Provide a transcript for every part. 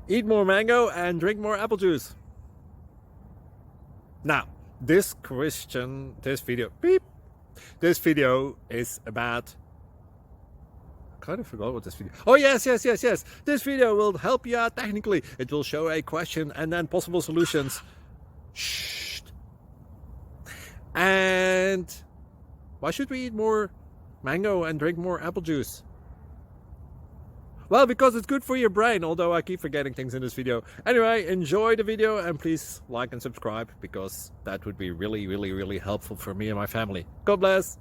Eat more mango and drink more apple juice. Now, this video is about, I kind of forgot what this video. Oh yes. This video will help you out technically. It will show a question and then possible solutions. Shh. And why should we eat more mango and drink more apple juice? Well, because it's good for your brain, although I keep forgetting things in this video. Anyway, enjoy the video and please like and subscribe, because that would be really helpful for me and my family. God bless!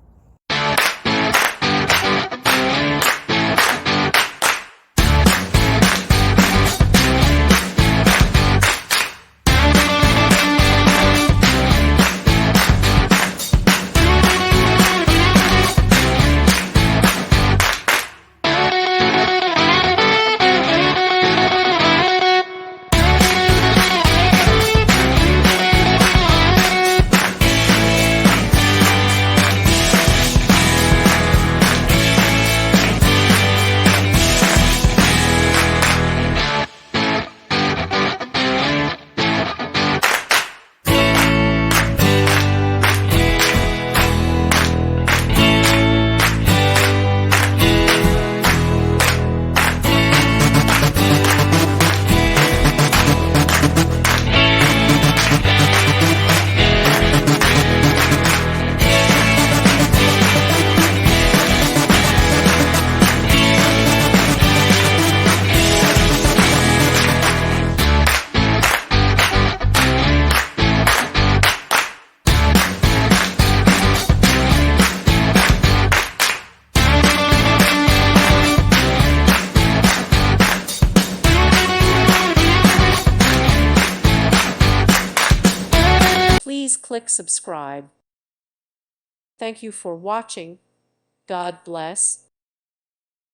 Please click subscribe. Thank you for watching. God bless.